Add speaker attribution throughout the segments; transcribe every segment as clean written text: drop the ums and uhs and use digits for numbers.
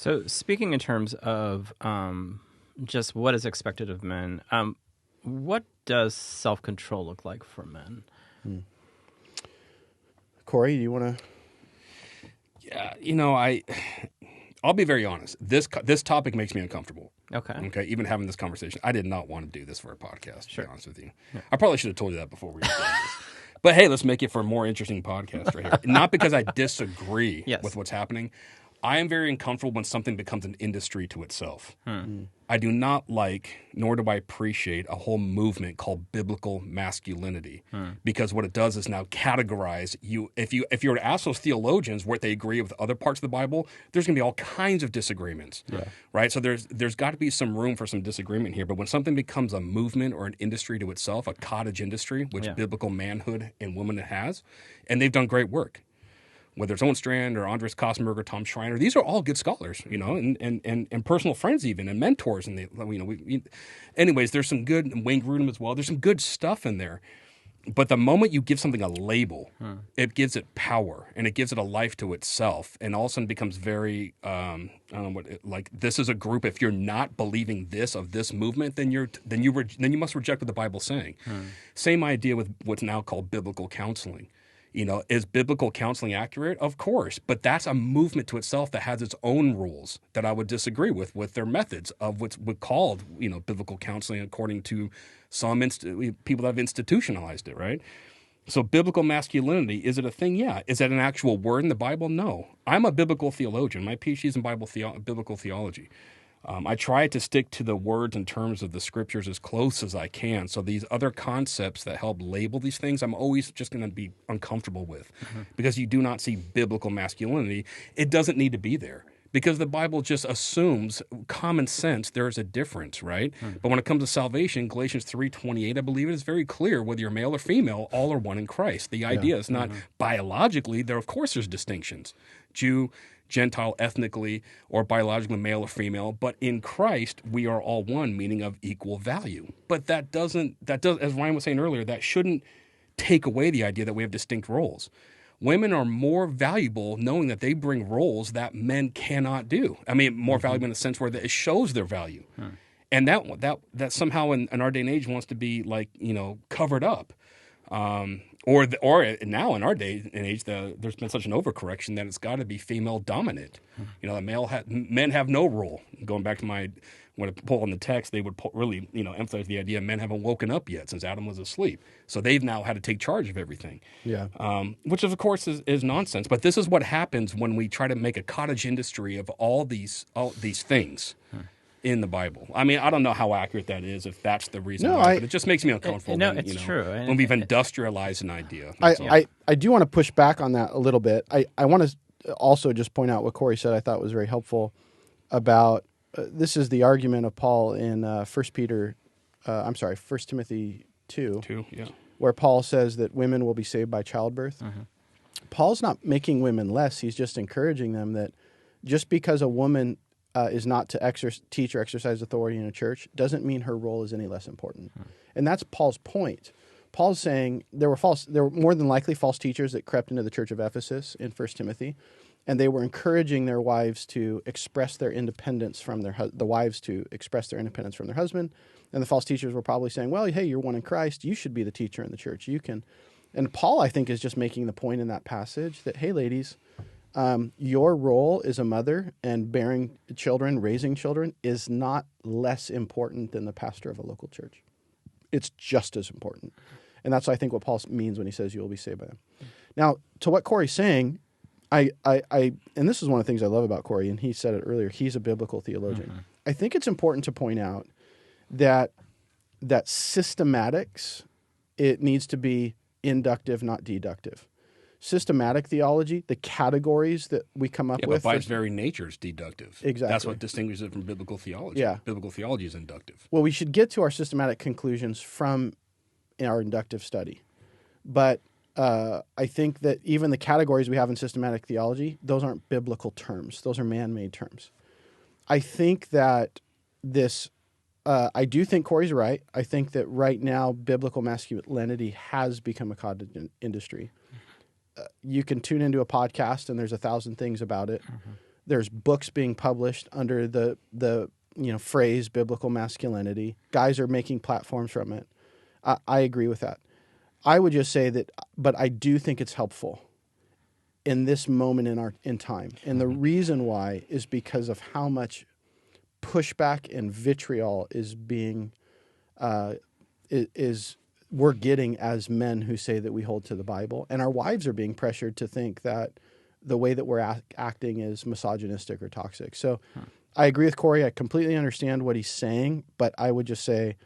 Speaker 1: So speaking in terms of just what is expected of men, what does self-control look like for men?
Speaker 2: Cory, do you want to?
Speaker 3: Yeah, I'll be very honest. This topic makes me uncomfortable.
Speaker 1: Okay.
Speaker 3: Even having this conversation, I did not want to do this for a podcast. To
Speaker 1: Sure.
Speaker 3: be honest with you, I probably should have told you that before we recorded this. But hey, let's make it for a more interesting podcast right here. Not because I disagree
Speaker 1: Yes.
Speaker 3: with what's happening. I am very uncomfortable when something becomes an industry to itself. I do not like, nor do I appreciate, a whole movement called biblical masculinity, because what it does is now categorize you. If you were to ask those theologians what they agree with other parts of the Bible, there's going to be all kinds of disagreements, right? So there's got to be some room for some disagreement here. But when something becomes a movement or an industry to itself, a cottage industry, which biblical manhood and womanhood has, and they've done great work. Whether it's Owen Strand or Andres Kostenberg or Tom Schreiner, these are all good scholars, and personal friends even, and mentors. And anyways, there's some good, and Wayne Grudem as well. There's some good stuff in there. But the moment you give something a label, it gives it power and it gives it a life to itself, and all of a sudden becomes very, this is a group. If you're not believing this of this movement, then you must reject what the Bible's saying. Same idea with what's now called biblical counseling. Is biblical counseling accurate? Of course, but that's a movement to itself that has its own rules that I would disagree with their methods of what's called, biblical counseling according to some people that have institutionalized it, right? So biblical masculinity, is it a thing? Yeah. Is that an actual word in the Bible? No. I'm a biblical theologian. My PhD is in biblical theology. I try to stick to the words and terms of the scriptures as close as I can. So these other concepts that help label these things, I'm always just going to be uncomfortable with because you do not see biblical masculinity. It doesn't need to be there because the Bible just assumes common sense. There is a difference, right? But when it comes to salvation, Galatians 3:28, I believe it is very clear whether you're male or female, all are one in Christ. The idea is not biologically. Of course, there's distinctions. Jew, Gentile, ethnically or biologically, male or female, but in Christ we are all one, meaning of equal value. But that does, as Ryan was saying earlier, that shouldn't take away the idea that we have distinct roles. Women are more valuable knowing that they bring roles that men cannot do. I mean, more valuable in the sense where it shows their value, and that somehow in our day and age wants to be covered up. Or now in our day and age, there's been such an overcorrection that it's got to be female dominant. Men have no role. Going back to when I pull on the text, they would really emphasize the idea men haven't woken up yet since Adam was asleep. So they've now had to take charge of everything. Yeah. Which of course is nonsense. But this is what happens when we try to make a cottage industry of all these things. In the Bible. I mean, I don't know how accurate that is, if that's the reason why, but it just makes me uncomfortable
Speaker 1: it's true.
Speaker 3: When we've industrialized an idea.
Speaker 2: I do want to push back on that a little bit. I want to also just point out what Cory said I thought was very helpful about, this is the argument of Paul in 1 Timothy 2, where Paul says that women will be saved by childbirth. Paul's not making women less. He's just encouraging them that just because a woman is not to teach or exercise authority in a church doesn't mean her role is any less important. And that's Paul's point. Paul's saying there were more than likely false teachers that crept into the church of Ephesus in 1 Timothy, and they were encouraging their wives to express their independence from the wives to express their independence from their husband. And the false teachers were probably saying, well, hey, you're one in Christ. You should be the teacher in the church. You can. And Paul, I think, is just making the point in that passage that, hey, ladies, your role as a mother and bearing children, raising children, is not less important than the pastor of a local church. It's just as important. And that's, I think, what Paul means when he says you will be saved by them. Now, to what Cory's saying, and this is one of the things I love about Cory, and he said it earlier, he's a biblical theologian. I think it's important to point out that systematics, it needs to be inductive, not deductive. Systematic theology, the categories that we come up with.
Speaker 3: But by its very nature, it's deductive.
Speaker 2: Exactly.
Speaker 3: That's what distinguishes it from biblical theology.
Speaker 2: Yeah.
Speaker 3: Biblical theology is inductive.
Speaker 2: Well, we should get to our systematic conclusions from our inductive study. But I think that even the categories we have in systematic theology, those aren't biblical terms. Those are man-made terms. I think that I do think Cory's right. I think that right now, biblical masculinity has become a cottage industry. You can tune into a podcast and there's 1,000 things about it There's books being published under the phrase biblical masculinity. Guys are making platforms from it. I agree with that. I would just say that, but I do think it's helpful in this moment in time. And the reason why is because of how much pushback and vitriol is being we're getting as men who say that we hold to the Bible, and our wives are being pressured to think that the way that we're acting is misogynistic or toxic. So I agree with Cory. I completely understand what he's saying, but I would just say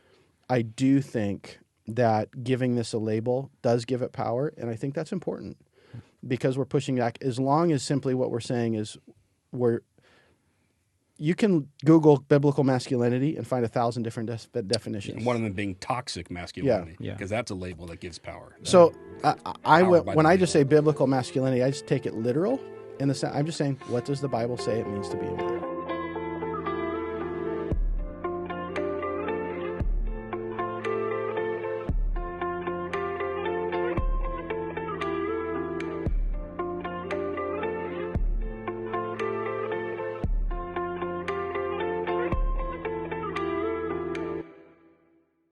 Speaker 2: I do think that giving this a label does give it power, and I think that's important because we're pushing back. As long as simply what we're saying is you can Google biblical masculinity and find 1,000 different definitions.
Speaker 3: And one of them being toxic masculinity, because that's a label that gives power.
Speaker 2: So when I just say biblical masculinity, I just take it literal. I'm just saying, what does the Bible say it means to be a man?